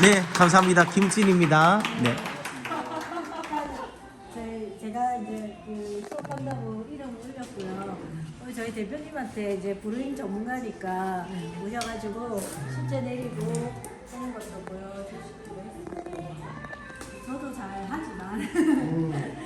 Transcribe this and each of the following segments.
네, 감사합니다. 김진입니다. 네. 제가 이제 그 수업한다고 이름 올렸고요. 우리 저희 대표님한테 이제 브루잉 전문가니까 오셔가지고 실제 내리고 하는 것도 보여주시기로 했습니다. 저도 잘 하지만 네.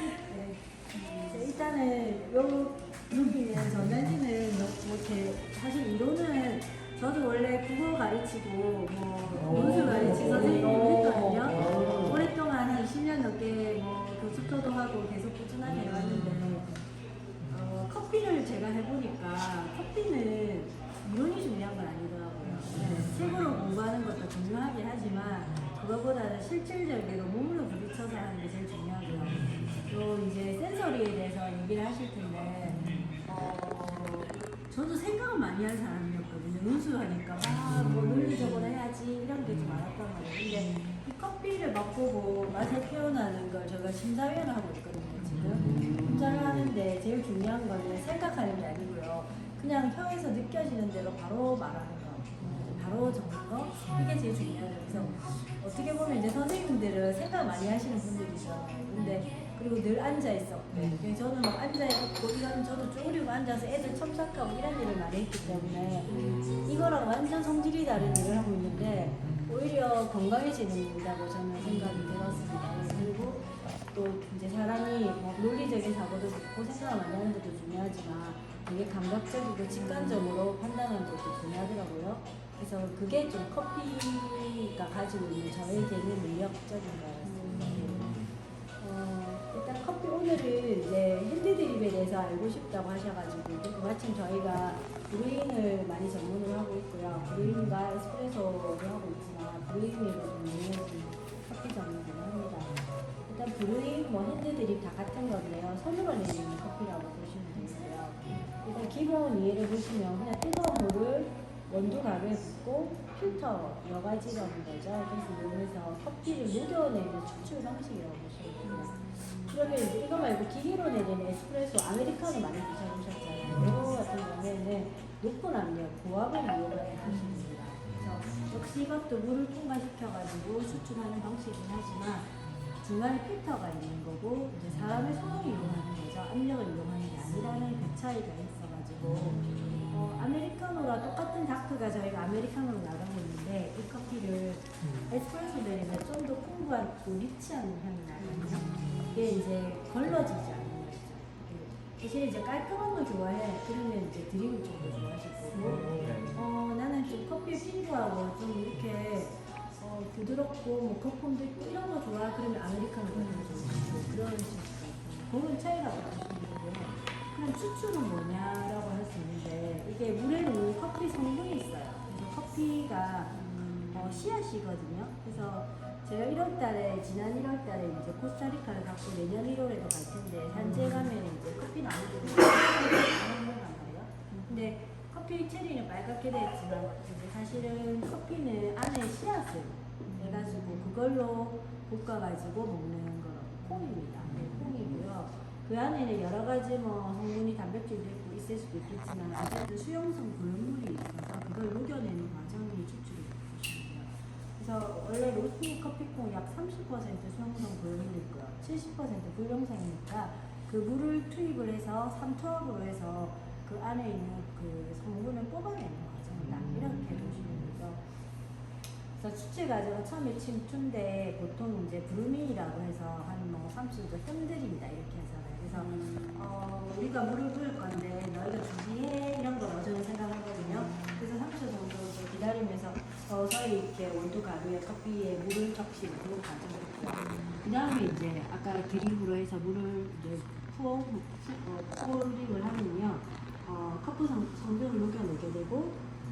일단은 요 여기는 전단지는 이렇게 사실 이론은 저도 원래 국어 가르치고 뭐 논술 가르치고 선생님을 했거든요. 오랫동안 한 20년 넘게 뭐 교수토도 하고 계속 꾸준하게 해왔는데 커피를 제가 해보니까 커피는 이론이 중요한 건 아니더라고요. 네, 책으로 공부하는 것도 중요하긴 하지만 그것보다는 실질적으로 몸으로 부딪혀서 하는 게 제일 중요하고요. 또 이제 센서리에 대해서 얘기를 하실 텐데 저도 생각을 많이 한 사람이었거든요. 논술하니까 뭐 논리적으로 해야지 이런 게 좀 많았단 말이에요. 근데 이 커피를 맛보고 맛을 표현하는 걸 제가 심사위원을 하고 있거든요. 지금 심사를 하는데 제일 중요한 거는 생각하는 게 아니고요. 그냥 혀에서 느껴지는 대로 바로 말하는 거, 바로 적는 거, 이게 제일 중요해요. 그래서 어떻게 보면 이제 선생님들은 생각 많이 하시는 분들이잖아요. 근데 그리고 늘 앉아 있었고, 저는 막 앉아 있고 이런 저도 쪼그리고 앉아서 애들 첨삭하고 이런 일을 많이 했기 때문에 이거랑 완전 성질이 다른 일을 하고 있는데 오히려 건강해지는다고 저는 생각이 들었습니다. 그리고 또 이제 사람이 뭐 논리적인 사고도 좋고 생각을 많이 하는 것도 중요하지만 되게 감각적이고 직관적으로 판단하는 것도 중요하더라고요. 그래서 그게 좀 커피가 가지고 있는 저에게는 매력적인 거였습니다. 일단 커피 오늘은 이제 핸드드립에 대해서 알고 싶다고 하셔가지고 마침 저희가 브루잉을 많이 전문을 하고 있고요. 브루잉과 에스프레소도 하고 있지만 브루잉으로 좀 유명해진 커피 전문을 합니다. 일단 브루잉, 뭐 핸드드립 다 같은 건데요. 손으로 내리는 커피라고 보시면 되고요. 일단 기본 이해를 보시면 그냥 뜨거운 물을 원두 가루에 붓고 필터 여가지라는 거죠. 그래서 이용해서 커피를 녹여내는 추출 방식이라고 보시면 됩니다. 그러면 이제 이거 말고 기계로 내리는 에스프레소 아메리카노 많이 드셔보셨잖아요. 이거 같은 경우에는 높은 압력, 고압을 이용하는 방식입니다. 그래서 역시 이것도 물을 통과시켜가지고 추출하는 방식이긴 하지만 중간에 필터가 있는 거고 이제 사람의 손을 이용하는 거죠. 압력을 이용하는 게 아니라는 그 차이가 있어가지고 아메리카노랑 똑같은 다크가 저희가 아메리카노로 나가고 있는데 이 커피를 에스프레소 내리면 좀 더 풍부하고 리치한 향이 나거든요. 이게 이제 걸러지지 않는 것이죠. 사실 이제 깔끔한 거 좋아해. 그러면 이제 드립을 좀 더 좋아하실 거고 나는 좀 커피에 풍부하고 좀 이렇게 부드럽고 뭐 거품도 있고 이런 거 좋아. 그러면 아메리카노가 더 좋아하고 그런 식으로 그런 차이라고 보시면 되고요. 그럼 추출은 뭐냐라고 할 수 있는데 이게 물에는 커피 성분이 있어요. 그래서 커피가 씨앗이거든요. 그래서 제가 1월달에 지난 1월달에 이제 코스타리카를 갔고 내년 1월에도 갈 텐데 현재 가면 이제 커피 나무들이 나오는 거 말이에요. 근데 커피 체리는 빨갛게 됐지만 이제 사실은 커피는 안에 씨앗을 해가지고 그걸로 볶아가지고 먹는 거 콩입니다. 네, 콩이고요. 그 안에는 여러 가지 뭐 성분이 단백질도 있고 있을 수도 있겠지만 어쨌든 수용성 고용물이 있어서 그걸 녹여내는 과정이 추출이 보시면 돼요. 그래서 원래 로스팅 커피콩 약 30% 수용성 고용물이 있고요. 70% 불용성이니까 그 물을 투입을 해서 삼투압으로 해서 그 안에 있는 그 성분을 뽑아내는 과정이다. 이렇게 보시면 되죠. 그래서 추출 과정은 처음에 침투인데 보통 이제 브루밍이라고 해서 한뭐 30도 흔들입니다. 이렇게 하잖아요. 그래서 우리가 물을 부을 건데 너희가 준비해 이런 거 저는 생각하거든요. 그래서 30초 정도 기다리면서 서서히 이렇게 원두 가루에 커피에 물을 적시는 그런 과정이고요. 그 다음에 이제 아까 드립으로 해서 물을 이제 포링을 하면요. 커피 성분을 녹여내게 되고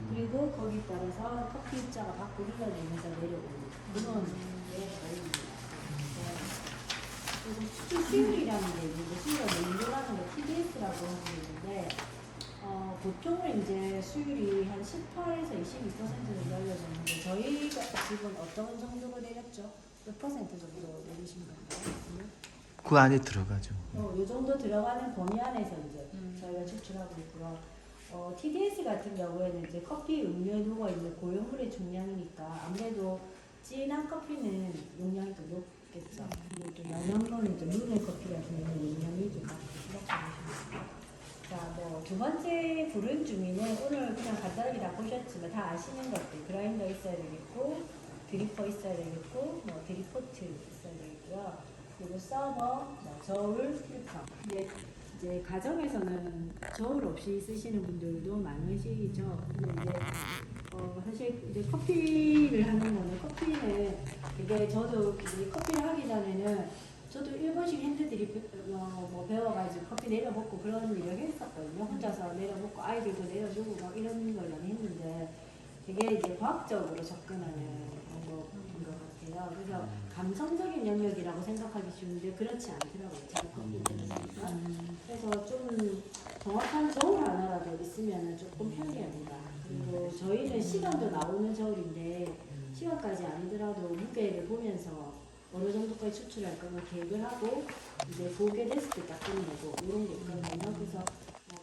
그리고 거기에 따라서 커피 입자가 밖으로 흘러내면서 내려오는 그런 게 저희입니다. 그래서 추출 수율이라는 게 있는데 수율을 냉동하는 거 TDS라고 하는 게 있는데 보통은 이제 수율이 한 18에서 22% 정도 알려졌는데 저희가 지금 어떤 정도로 내렸죠? 몇 퍼센트 정도 내리신 건가요? 그 안에 들어가죠. 이 정도 들어가는 범위 안에서 이제 저희가 추출하고 있고요. TDS 같은 경우에는 이제 커피 음료에 녹아 있는 고용물의 중량이니까 아무래도 진한 커피는 용량이 더 높겠죠. 근데 좀 연한 거는 좀 묵은 커피 같은 경우는 용량이 좀 낮습니다. 자, 뭐 두 번째 부른 주민은 오늘 그냥 간단하게 다 보셨지만 다 아시는 것들 그라인더 있어야 되겠고 드리퍼 있어야 되겠고 뭐 드리포트 있어야 되겠고요. 그리고 서버, 뭐 저울, 필터. 이제 가정에서는 저울 없이 쓰시는 분들도 많으시죠. 근데 이제 사실 이제 커피를 하는 거는 커피는 되게 저도 이제 커피를 하기 전에는 저도 일본식 핸드드립 뭐 배워가지고 커피 내려먹고 그런 일을 했었거든요. 혼자서 내려먹고 아이들도 내려주고 막 이런 걸 많이 했는데 되게 이제 과학적으로 접근하는 방법인 것 같아요. 그래서 감성적인 영역이라고 생각하기 쉬운데 그렇지 않더라고요. 제가 커피 들으니까. 그래서 좀 정확한 저울 하나라도 있으면 조금 편리합니다. 그리고 저희는 시간도 나오는 저울인데 시간까지 아니더라도 무게를 보면서 어느 정도까지 추출할 거면 계획을 하고 이제 보게 됐을 때 딱 끄는 거고 이런 게 있거든요. 그래서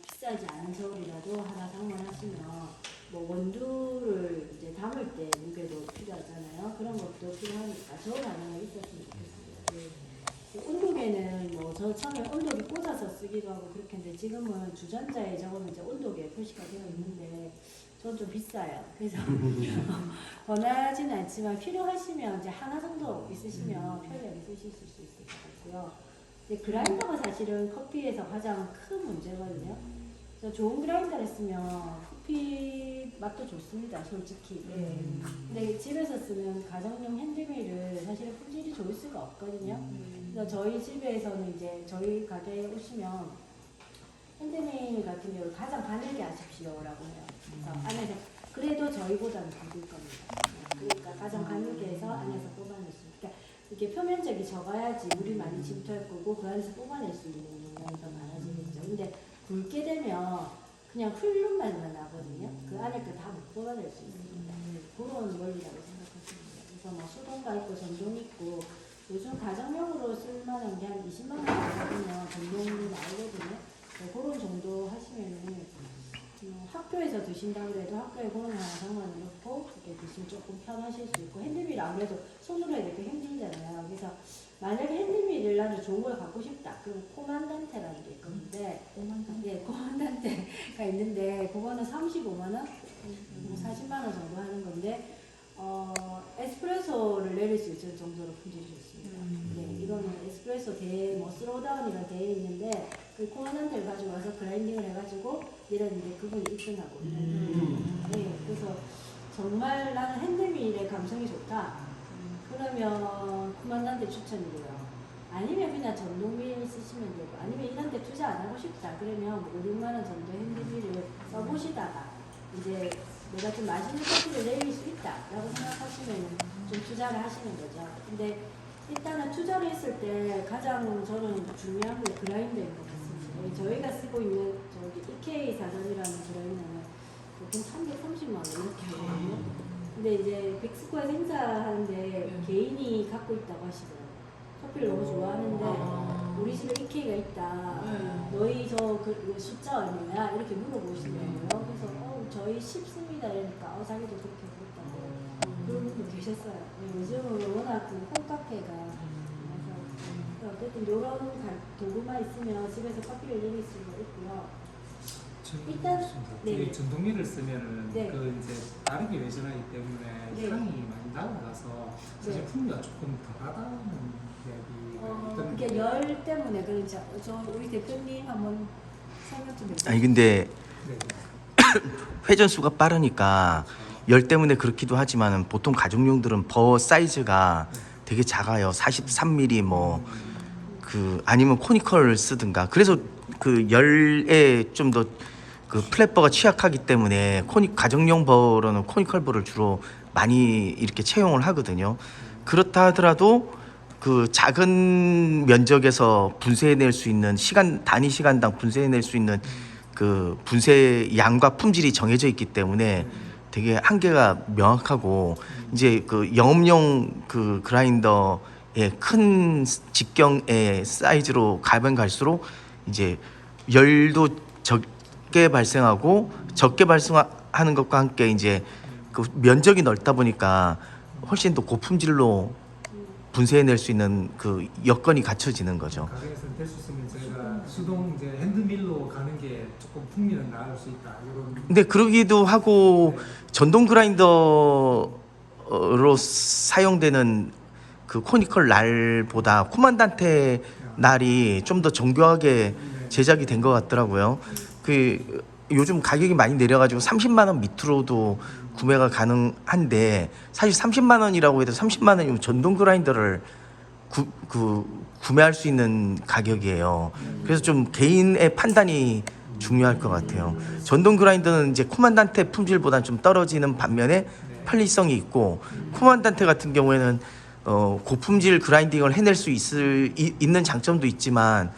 비싸지 않은 저울이라도 하나 상관하시면 뭐 원두를 이제 담을 때 무게도 필요하잖아요. 그런 것도 필요하니까 저울 하나 있었으면 좋겠습니다. 온도계는 뭐 저 처음에 온도계 꽂아서 쓰기도 하고 그렇게 했는데 지금은 주전자에 적으면 이제 온도계 표시가 되어 있는데 저는 좀 비싸요. 그래서 권하지는 않지만 필요하시면 이제 하나 정도 있으시면 편리하게 쓰실 수 있을 것 같고요. 근데 그라인더가 사실은 커피에서 가장 큰 문제거든요. 그래서 좋은 그라인더를 쓰면 커피 맛도 좋습니다, 솔직히. 네. 근데 집에서 쓰는 가정용 핸드밀을 사실은 품질이 좋을 수가 없거든요. 그래서 저희 집에서는 이제 저희 가게에 오시면 핸드밀 같은 경우 가장 가늘게 하십시오라고 해요. 그래서 안에서 그래도 저희보다는 가늘 겁니다. 그러니까 가장 가늘게 해서 안에서 뽑아낼 수 있게. 그러니까 이게 표면적이 적어야지 물이 많이 침투할 거고 그 안에서 뽑아낼 수 있는 용량이 더 많아지겠죠. 근데 굵게 되면 그냥 훌륭만 나거든요. 그 안에 거 다 못 뽑아낼 수 있습니다. 그런 원리라고 생각하시면 돼요. 그래서 뭐 수동가 있고 전동 있고 요즘 가정용으로 쓸만한 게 한 20만 원 정도면 전동이 나오거든요. 그런 정도 하시면은 학교에서 드신다고 해도 학교에 그런 하나 상관이 없고 이렇게 드시면 조금 편하실 수 있고 핸드밀 아무래도 손으로 해야 되게 힘들잖아요. 그래서 만약에 핸드밀을 나도 좋은 걸 갖고 싶다. 그럼 코만단테라는 게 있는데 코만단테가 있는데 그거는 35만 원, 40만 원 정도 하는 건데 에스프레소를 내릴 수 있을 정도로 품질이 좋습니다. 네, 이거는 에스프레소 뭐 스로우다운이라 되어 있는데 그 코어난들 가지고 와서 그라인딩을 해가지고 내렸는데 그분이 1등하고 네, 그래서 정말 나는 핸드밀의 감성이 좋다. 그러면 코만단테 추천이고요. 아니면 그냥 전동밀 쓰시면 되고 아니면 이런 데 투자 안 하고 싶다. 그러면 5, 6만 원 정도 핸드밀을 써보시다가 이제 내가 좀 맛있는 커피를 내릴 수 있다 라고 생각하시면 좀 투자를 하시는 거죠. 근데 일단은 투자를 했을 때 가장 저는 중요한 게 그라인더인 것 같습니다. 저희가 쓰고 있는 저기 EK 사전이라는 그라인더는 보통 330만 원 이렇게 하거든요. 근데 이제 백스코어 행사하는데 개인이 갖고 있다고 하시더라고요. 커피를 너무 좋아하는데 우리 집에 EK가 있다. 너희 그 숫자 얼마야? 이렇게 물어보시더라고요. 그래서 저희 10습니다 이러니까 자기도 그렇게 그랬다고 그런 분도 계셨어요. 요즘은 워낙 그 홈카페가 그래서 어쨌든 이런 도구만 있으면 집에서 커피를 내릴 수가 있고요. 일단 네. 전동미를 쓰면은 네. 그 이제 다르게 외전하기 때문에 네. 향이 많이 날아가서 사실 네. 풍미가 조금 덜하다는 이야기가 있던데. 그게 열 때문에 그런지 저 우리 대표님 한번 설명 좀 해주세요. 아니 근데 네. 회전수가 빠르니까 열 때문에 그렇기도 하지만 보통 가정용들은 버 사이즈가 되게 작아요. 43mm 뭐 그 아니면 코니컬 쓰든가. 그래서 그 열에 좀 더 그 플랫버가 취약하기 때문에 가정용 버로는 코니컬 버를 주로 많이 이렇게 채용을 하거든요. 그렇다 하더라도 그 작은 면적에서 분쇄해낼 수 있는 단위 시간당 분쇄해낼 수 있는 그 분쇄 양과 품질이 정해져 있기 때문에 되게 한계가 명확하고 이제 그 영업용 그 그라인더의 큰 직경의 사이즈로 가면 갈수록 이제 열도 적게 발생하고 적게 발생하는 것과 함께 이제 그 면적이 넓다 보니까 훨씬 더 고품질로 분쇄해낼 수 있는 그 여건이 갖춰지는 거죠. 가정에서는 될 수 있으면 저희가 수동 이제 핸드밀로 가는 게 조금 풍미는 나을 수 있다 이런. 근데 그러기도 하고 전동 그라인더로 사용되는 그 코니컬 날보다 코만단테 날이 좀 더 정교하게 제작이 된 것 같더라고요. 그 요즘 가격이 많이 내려가지고 30만 원 밑으로도 구매가 가능한데 사실 30만 원이라고 해도 30만 원이면 전동 그라인더를 구매할 수 있는 가격이에요. 그래서 좀 개인의 판단이 중요할 것 같아요. 전동 그라인더는 이제 코만단테 품질보다 좀 떨어지는 반면에 편리성이 있고 코만단테 같은 경우에는 고품질 그라인딩을 해낼 수 있는 장점도 있지만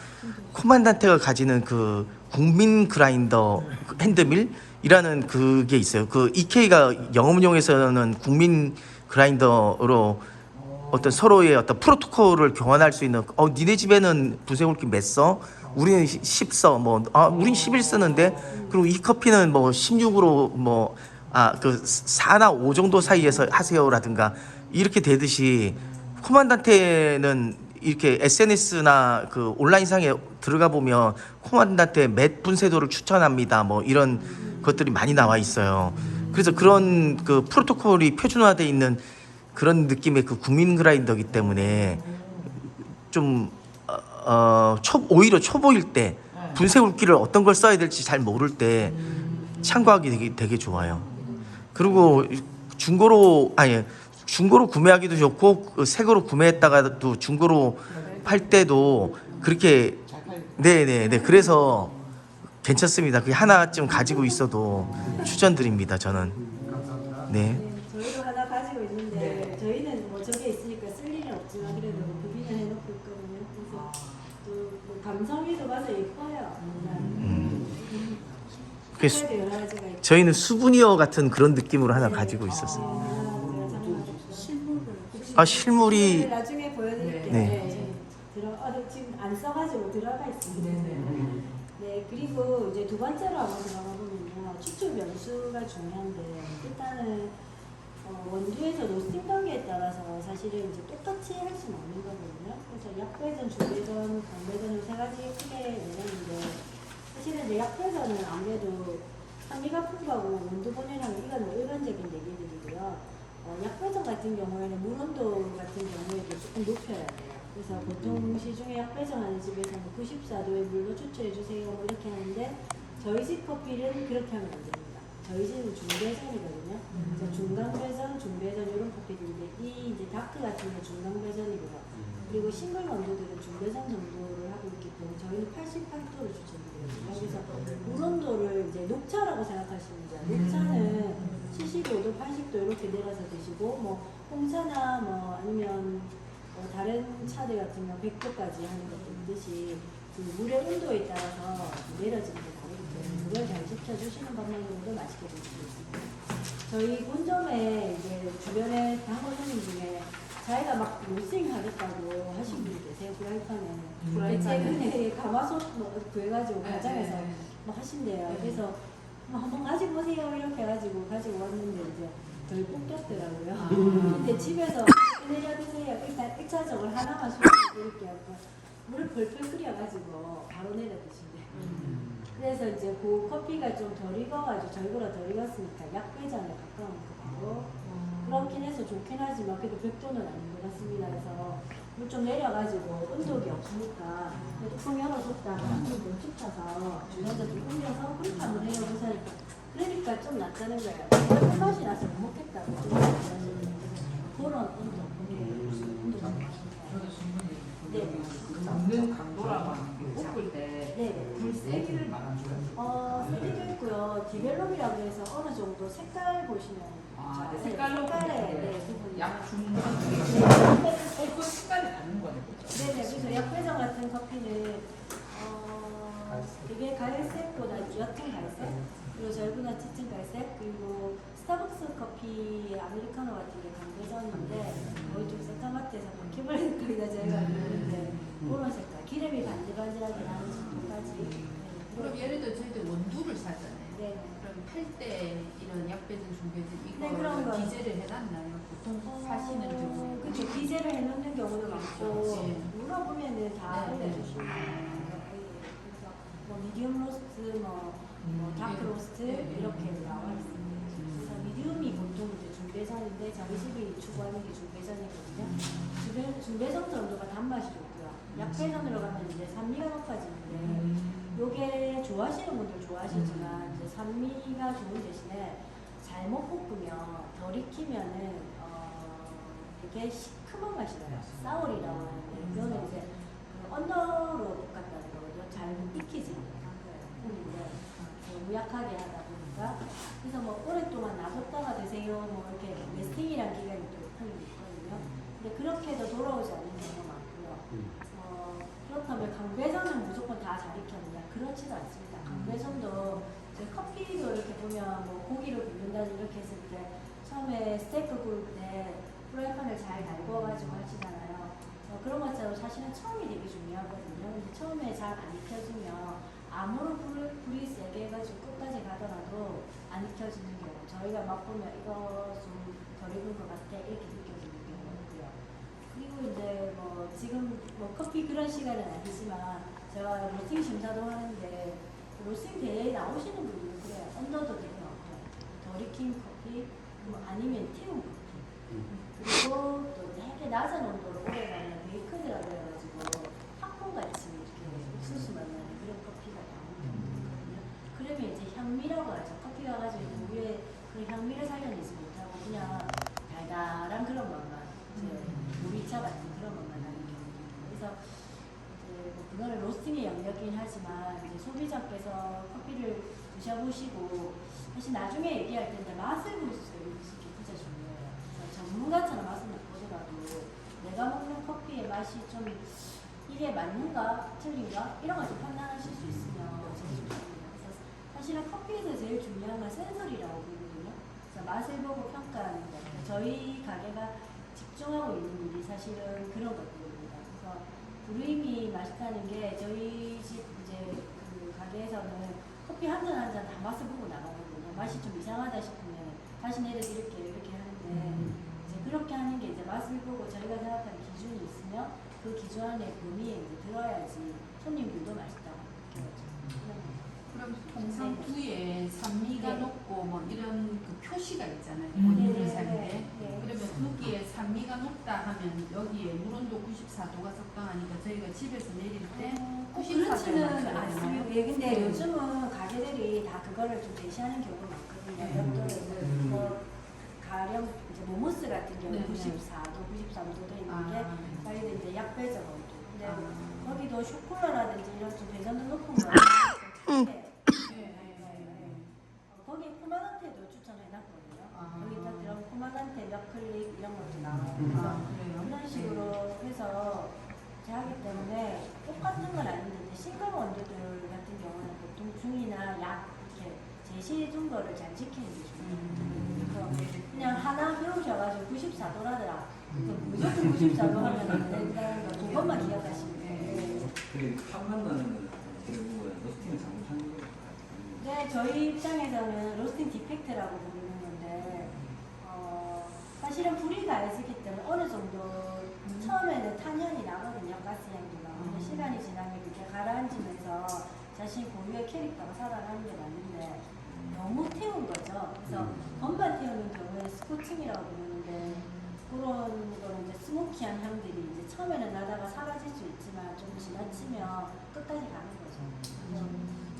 코만단테가 가지는 그 국민 그라인더 핸드밀이라는 그게 있어요. 그 EK가 영업용에서는 국민 그라인더로 어떤 서로의 어떤 프로토콜을 교환할 수 있는 니네 집에는 분쇄굵기 몇 써? 우리는 10 써. 우린 11 쓰는데 그리고 이 커피는 뭐 16으로 그 4나 5 정도 사이에서 하세요라든가 이렇게 되듯이 코만단테는 이렇게 SNS나 그 온라인상에 들어가 보면 코만단테 몇 분쇄도를 추천합니다. 뭐 이런 것들이 많이 나와 있어요. 그래서 그런 그 프로토콜이 표준화되어 있는 그런 느낌의 그 국민 그라인더기 때문에 좀 오히려 초보일 때 분쇄 굵기를 어떤 걸 써야 될지 잘 모를 때 참고하기 되게 좋아요. 그리고 중고로 구매하기도 좋고 새 거로 구매했다가도 중고로 팔 때도 그렇게 네네네 그래서 괜찮습니다. 그게 하나쯤 가지고 있어도 추천드립니다. 저는 네. 저희도 하나 가지고 있는데 저희는 뭐 저게 있으니까 쓸 일은 없지만 그래도 구비는 해놓고 있거든요. 그래서 또 감성이도 봐서 예뻐요. 색깔도 여러 가지가 있고. 저희는 수브니어 같은 그런 느낌으로 하나 가지고 있었어요. 실물이 나중에 보여드릴게요. 네. 지금 안 써가지고 들어가 있습니다. 네, 그리고 이제 두 번째로 한번 들어가 보면요. 추출 변수가 중요한데 일단은 원두에서 로스팅 단계에 따라서 사실은 이제 똑같이 할 수는 없는 거거든요. 그래서 약배전, 중배전, 강배전을 세 가지 크게 내렸는데 사실은 이제 약배전은 아무래도 산미가 풍부하고 원두 본연하고 이건 일반적인 얘기들이고요. 약배전 같은 경우에는 물 온도 같은 경우에도 조금 높여야 돼요. 그래서 보통 시중에 약배전하는 집에서는 94도의 물로 추출해주세요 뭐 이렇게 하는데 저희 집 커피는 그렇게 하면 안 됩니다. 저희 집은 중배전이거든요. 그래서 중강배전, 중배전 이런 커피들인데 이 이제 다크 같은 게 중강배전이고요. 그리고 싱글 원두들은 중배전 정도를 하고 있기 때문에 저희는 88도를 추천드려요. 그래서 물 온도를 이제 녹차라고 생각하시면 돼요. 녹차는 75도, 80도 이렇게 내려서 드시고 뭐 홍차나 뭐 아니면 다른 차들 같은 경우 100도까지 하는 것도 있듯이 그 물의 온도에 따라서 내려지는 게 다르기 때문에 그걸 잘 지켜주시는 것만으로도 맛있게 드실 수 있습니다. 저희 본점에 이제 주변에 단골 손님 중에 자기가 막 로스팅 하겠다고 하신 분이 계세요. 프라이팬에 최근에 가마솥 구해가지고 가정에서 막 하신대요. 그래서 한번 가지고 오세요 이렇게 해가지고 가지고 왔는데 이제 덜 볶였더라고요. 근데 집에서 내려 드세요. 일단 1차적으로 하나만 소개해드릴게요. 물을 펄펄 끓여가지고 바로 내려 드신대요. 그래서 이제 그 커피가 좀 덜 익어가지고 저희보다 덜 익었으니까 약배전에 가까운 거고 그렇긴 해서 좋긴 하지만 그래도 100도는 아닌 것 같습니다. 그래서 물 좀 내려가지고 온도계 없으니까 뚜껑 열어줬다가 한번 툭쳐서 주변에서 좀 올려서 그렇게 한번 내려보세요. 그러니까 좀 낫다는 거예요. 큰 맛이 나서 못 먹겠다고 좀 그런 온도. 네. 잡는 강도라고 하는 게 볶을 때 불 세기를 말하는 거예요? 세기도 있고요. 디벨롭이라고 해서 어느 정도 색깔 보시면 색깔로 색깔에 약중 그 색깔이 다른 거네, 그렇죠? 네네. 그래서 약배전 같은 커피는 되게 갈색보다 옅은 갈색, 그리고 저희보다 짙은 갈색, 그리고 스타벅스 커피 아메리카노 같은 게 강배전인데 거의 좀 새까맣대서 바퀴벌레 색깔이다 저희가 그러는데 그런 색깔, 기름이 반질반질하게 나는 정도까지. 그럼 예를 들어 저희들 원두를 사잖아요. 네. 그럼 팔 때 이런 약배전, 중배전 네, 그런 이거 거. 기재를 해놨나요? 보통 사시는 경우. 그렇죠. 기재를 해놓는 경우도 많고 예. 물어보면은 다 네, 네. 알려주시는 거예요. 그래서 뭐 미디움 로스트, 뭐 다크 예. 로스트 예. 이렇게 나와 있습니다. 그래서 미디움이 보통 이제 중배선인데 저희 집이 추구하는 게 중배선이거든요. 중배선 정도가 단맛이 좋고요. 약배선으로 가면 이제 산미가 높아지는데 요게 좋아하시는 분들 좋아하시지만 이제 산미가 좋은 대신에 잘못 볶으면 덜 익히면은 되게 시큼한 맛이 나요. 사월이라고 하는데 이거는 이제 그 언더로 볶았다는 거거든요. 잘 익히지 못한 거예요. 근데 너무 약하게 하다 보니까 그래서 뭐 오랫동안 놔뒀다가 드세요. 뭐 이렇게 웨스팅이라는 기간이 또 하는 게 있거든요. 근데 그렇게 해도 돌아오지 않는 경우가 많고요. 그렇다면 강배전은 무조건 다 잘 익혔느냐? 그렇지도 않습니다. 강배전도 이제 커피도 이렇게 보면 뭐 고기를 굽는다 이렇게 했을 때 처음에 스테이크 구울 때 프라이팬을 잘 달궈가지고 하시잖아요. 그런 것처럼 사실은 처음이 되게 중요하거든요. 근데 처음에 잘 안 익혀지면 아무리 불이 세게 해가지고 끝까지 가더라도 안 익혀지는 경우 저희가 맛보면 이거 좀 덜 익은 것 같아 이렇게 느껴지는 경우가 있고요. 그리고 이제 뭐 지금 뭐 커피 그런 시간은 아니지만 제가 로스팅 심사도 하는데 로스팅 대회에 나오시는 분들은 그래요. 언더도 되게 많고요. 덜 익힌 커피 뭐 아니면 튀운 커피 그리고 또 되게 낮은 온도로 오래 가면 베이크드라고 해가지고 팝콘같이 이렇게 옥수수 맛 나는 그런 커피가 나오는 경우거든요. 그러면 이제 향미라고 하죠. 커피가 가지고 있는 우유의 그 향미를 살려내지 못하고 그냥 달달한 그런 맛만 이제 우리차 같은 그런 맛만 나는 경우도 있고 그래서 이제 뭐 그거는 로스팅의 영역이긴 하지만 이제 소비자께서 커피를 드셔보시고 사실 나중에 얘기할 텐데 맛을 볼 수 있는 게 진짜 중요해요. 그래서 전문가처럼 맛을 못 보더라도 내가 먹는 커피의 맛이 좀 이게 맞는가 틀린가 이런 걸 좀 판단하실 수 있으면 제일 좋습니다. 그래서 사실은 커피에서 제일 중요한 건 센서리라고 보거든요. 그래서 맛을 보고 평가하는 것. 저희 가게가 집중하고 있는 일이 사실은 그런 것들입니다. 그래서 부르임이 맛있다는 게 저희 집 이제 그 가게에서는 커피 한 잔 한 잔 다 맛을 보고 나가거든요. 맛이 좀 이상하다 싶으면 다시 내려드릴게요 이렇게 하는데 이제 그렇게 하는 게 이제 맛을 보고 저희가 생각하는 기준이 있으면 그 기준 안에 범위에 이제 들어야지 손님들도 맛있다고 느껴요. 그럼 통상 네. 두에 산미가 네. 높고 뭐 이런 그 표시가 있잖아요. 네, 원두를 네, 살 때. 네. 그러면 거기에 산미가 높다 하면 여기에 물온도 94도가 적당하니까 저희가 집에서 내릴 때 꼭 94도에 그렇지는 맞춰야 않습니다. 되나요? 예, 근데 요즘은 가게들이 다 그거를 좀 제시하는 경우가 많거든요. 몇도를 뭐 가령 이제 모모스 같은 경우 네, 94도, 93도도 있는 게 아. 저희는 이제 약배적 온도. 근데 아. 거기도 쇼콜라라든지 이런 좀 배전도 높은 거. 거기 포마단테도 추천해놨거든요. 아. 여기 딱 들어가면 포마단테 몇 클릭 이런 것도 나와요. 그래서 아, 그래요? 이런 식으로 해서 이렇게 하기 때문에 똑같은 건 아닌데 이제 싱글 원두들 같은 경우는 보통 중이나 약 이렇게 제시해준 거를 잘 지키는 게 중요해요. 그래서 그냥 하나 배우셔가지고 94도라더라. 무조건 94도 하면 된다는 거 그것만 기억하시면 돼요. 그탑 만나는 건 결국은 로스팅을 잘못하는 거예요. 네, 저희 입장에서는 로스팅 디펙트라고 부르는 건데 사실은 불이 가해지기 때문에 어느 정도 처음에는 탄현이 나거든요. 가스향도 나고 근데 시간이 지나면 그게 가라앉으면서 자신 고유의 캐릭터가 살아나는 게 맞는데 너무 태운 거죠. 그래서 건반 태우는 경우에 스코칭이라고 부르는데 그런 거는 이제 스모키한 향들이 이제 처음에는 나다가 사라질 수 있지만 좀 지나치면 끝까지 가는 거죠. 그래서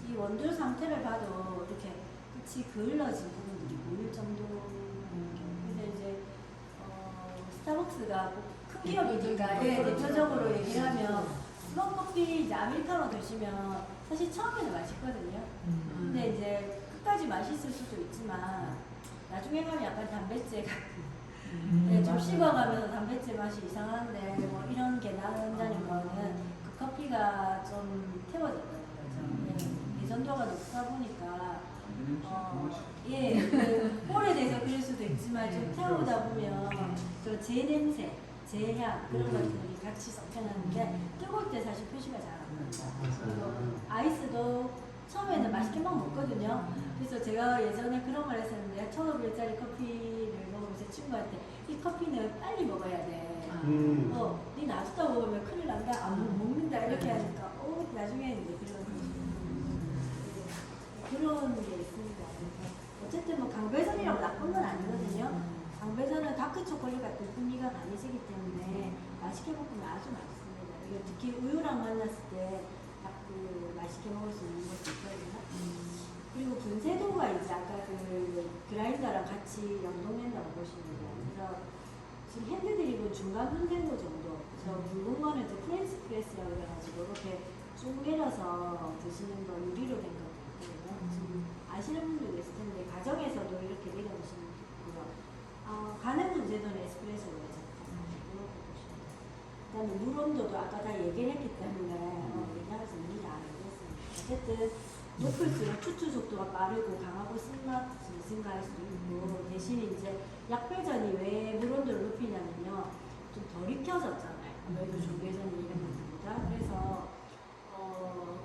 이 원두 상태를 봐도 이렇게 끝이 그을러진 부분들이 보일 정도인 경우. 근데 이제 스타벅스가 큰 기업이니까 예, 대표적으로 얘기를 하면 스벅 커피 이제 아메리카노 드시면 사실 처음에는 맛있거든요. 근데 이제 끝까지 맛있을 수도 있지만 나중에 가면 약간 단백질 같은 네, 좀 식어가면서 단백질 맛이 이상한데 뭐 이런 게 나온다는 거는 그 커피가 좀 태워졌다는 거죠. 예, 예전도가 높다 보니까 예, 그 오래돼서 그럴 수도 있지만 좀 태우다 보면 저 제 냄새, 제 향 그런 것들이 같이 섞여나는데 뜨거울 때 사실 표시가 잘 안 납니다. 그리고 아이스도 처음에는 맛있게 막 먹거든요. 그래서 제가 예전에 그런 걸 했었는데 1,500원짜리 커피를 먹으면서 친구한테 이 커피는 빨리 먹어야 돼. 아. 네 놔두다 먹으면 큰일 난다. 안 먹는다 이렇게 하니까 나중에 이제 그런 게 있습니다. 그래서 어쨌든 뭐 강배전이라고 나쁜 건 아니거든요. 강배전은 다크 초콜릿 같은 풍미가 강해지기 때문에 맛있게 먹으면 아주 맛있습니다. 이게 특히 우유랑 만났을 때 그 맛있게 먹을 수 있는 것도 있거든요. 그리고 분쇄도가 이제 아까 그 그라인더랑 같이 연동된다고 보시면 돼요. 그래서 지금 핸드드립은 중간 분쇄도 정도. 저 굵은 거는 이제 프렌치 프레스라고 해가지고 이렇게 쭉 내려서 드시는 거 유리로 된 거 있거든요. 지금 아시는 분들도 있을 텐데 가정에서도 이렇게 내려보시는 분도 있고요. 가는 분쇄도는 에스프레소로 해서 이렇게 보시면 돼요. 그다음에 물 온도도 아까 다 얘기를 했기 때문에 얘기하면서 일이 안 되겠습니다. 어쨌든 높을수록 추출 속도가 빠르고 강하고 쓴맛이 증가할 수도 있고 대신에 이제 약배전이 왜 물 온도를 높이냐면요 좀 덜 익혀졌잖아요. 아무래도 조배전이 이런 것들보다 그래서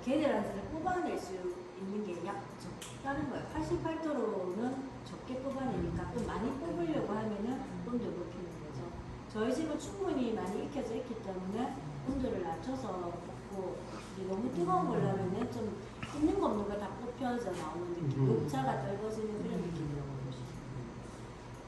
걔들한테는 뽑아낼 수 있는 게 약 적다는 거예요. 88도로는 적게 뽑아내니까 또 많이 뽑으려고 하면은 온도를 높이는 거죠. 저희 집은 충분히 많이 익혀져 있기 때문에 온도를 낮춰서 볶고 너무 뜨거운 걸로 하면은 좀 있는 거 없는 거 다 뽑혀져 나오는 느낌, 녹차가 떨궈지는 그런 느낌이라고 보시면 돼요.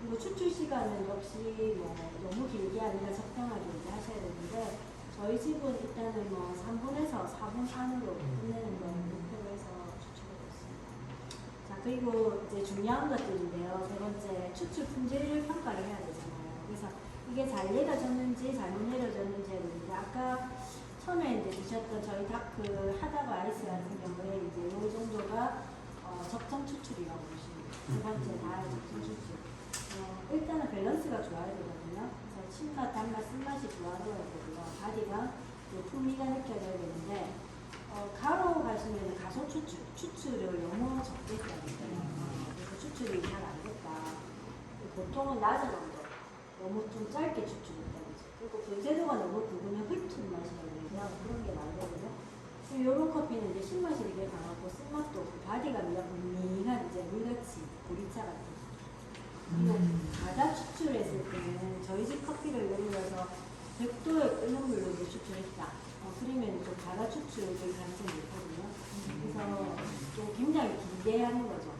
그리고 추출 시간은 역시 뭐 너무 길게 아니라 적당하게 이제 하셔야 되는데 저희 집은 일단은 뭐 3분에서 4분 안으로 끝내는 걸 목표로 해서 추출하고 있습니다. 자 그리고 이제 중요한 것들인데요. 세 번째 추출 품질을 평가를 해야 되잖아요. 그래서 이게 잘 내려졌는지 잘못 내려졌는지에 있는데 아까 처음에 이제 드셨던 저희 다크 하다가 아이스 같은 경우에 이제 이 정도가 적정 추출이라고 보시면 돼요. 두 번째 다 적정 추출. 일단은 밸런스가 좋아야 되거든요. 그래서 신맛, 단맛, 쓴맛이 좋아져야 되고요. 바디가 풍미가 느껴져야 되는데 가로 가시면 가속 추출을 너무 적게 써야 돼요. 그래서 추출이 잘 안 됐다. 보통은 낮은 온도, 너무 좀 짧게 추출했다. 그리고 분쇄도가 너무 굵으면 훑은 맛이라고 해요. 그런 게 나오거든요. 이런 커피는 이제 신맛이 되게 강하고 쓴맛도 없고 바디가 밍밍한 이제 물같이 보리차 같은. 그리고 바다 추출했을 때는 저희 집 커피를 예를 들어서 100도에 끓는 물로 이제 추출했다. 그러면 좀 바다 추출을 가능성이 있거든요. 그래서 좀 굉장히 기대하는 거죠.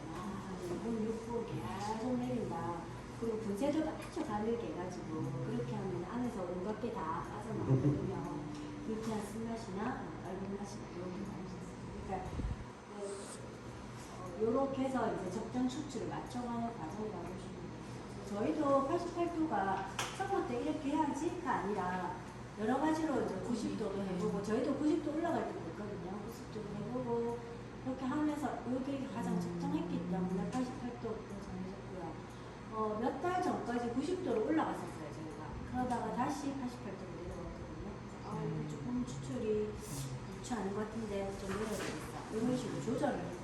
물 6분 계속 내린다. 그리고 분쇄도도 아주 가늘게 해가지고 그렇게 하면 안에서 온갖 게 다 빠져나오거든요. 불쾌한 쓴맛이나 얇은 맛이나 이런 게 나올 수 있어요. 그러니까 이렇게 해서 이제 적정 추출을 맞춰가는 과정이라고 보시면 돼요. 저희도 88도가 처음부터 이렇게 해야지가 아니라 여러 가지로 이제 90도도 해보고 저희도 90도 올라갈 때도 있거든요. 90도도 해보고 이렇게 하면서 이게 가장 적정했기 때문에 88도로 정해졌고요. 몇 달 전까지 90도로 올라갔었어요, 저희가. 그러다가 다시 88도로 내려갔거든요. 조금 추출이 좋지 않은 것 같은데 좀 내려가겠다. 이런 식으로 조절을 했어요.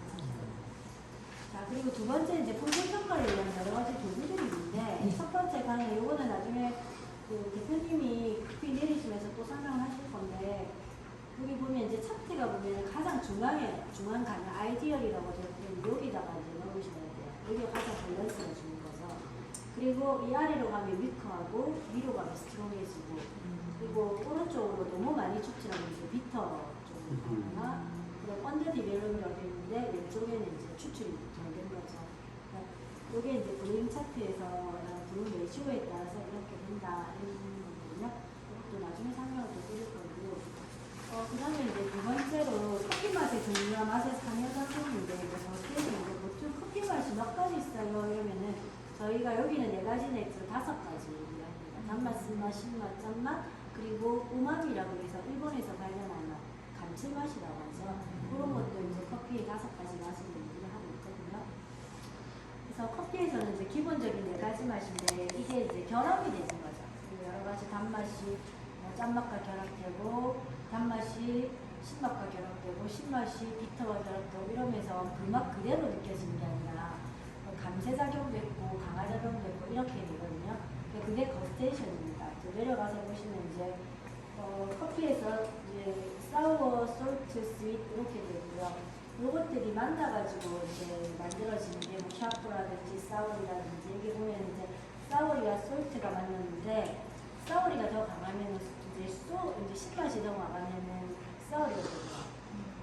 자, 그리고 두 번째 이제 품질 평가를 위한 여러 가지 도구들이 있는데 첫 번째 강의 이거는 나중에 그 대표님이 커피 내리시면서 또 설명을 하실 건데 여기 보면 이제 차트가 보면 가장 중앙에 중앙 가면 아이디얼이라고 적혀있는 여기다가 이제 넣으셔야 돼요. 여기가 가장 밸런스가 좋은 거죠. 그리고 이 아래로 가면 위크하고 위로 가면 스트롱해지고 그리고 오른쪽으로 너무 많이 추출하면 이제 비터 쪽으로 가거나 그리고 언더 디벨롭이라고 되어 있는데 왼쪽에는 이제 추출이 잘 된 거죠. 그러니까 이게 이제 브루잉 차트에서 브루잉 레시오에 따라서 이렇게 된다 이런 거거든요. 이것도 나중에 설명을 또 드릴 거고. 그 다음에 이제 두 번째로 커피 맛의 종류와 맛의 상여 작용인데 보통 커피 맛이 몇 가지 있어요 이러면은 저희가 여기는 4가지 내지 5가지입니다. 단맛, 쓴맛, 신맛, 짠맛 그리고 우마미라고 해서 일본에서 발견한 맛, 감칠맛이라고 하죠. 그런 것도 이제 커피의 5가지 맛을 얘기를 하고 있거든요. 그래서 커피에서는 이제 기본적인 4가지 맛인데 이게 이제 결합이 되는 거죠. 여러 가지 단맛이 짠맛과 결합되고 단맛이 신맛과 결합되고 신맛이 비터와 결합되고 이러면서 그 맛 그대로 느껴지는 게 아니라 감쇄작용도 있고 강화작용도 있고 이렇게 되거든요. 그게 커스테이션입니다. 내려가서 보시면 이제 커피에서 이제 사워, 솔트, 스윗 이렇게 되고요. 요것들이 만나가지고 이제 만들어지는 게 뭐 샤프라든지 사워라든지 여기 보면 이제 사워리와 솔트가 만났는데 사워리가 더 강하면 이제 신맛이 더 강하면은 사워리가 더 좋아.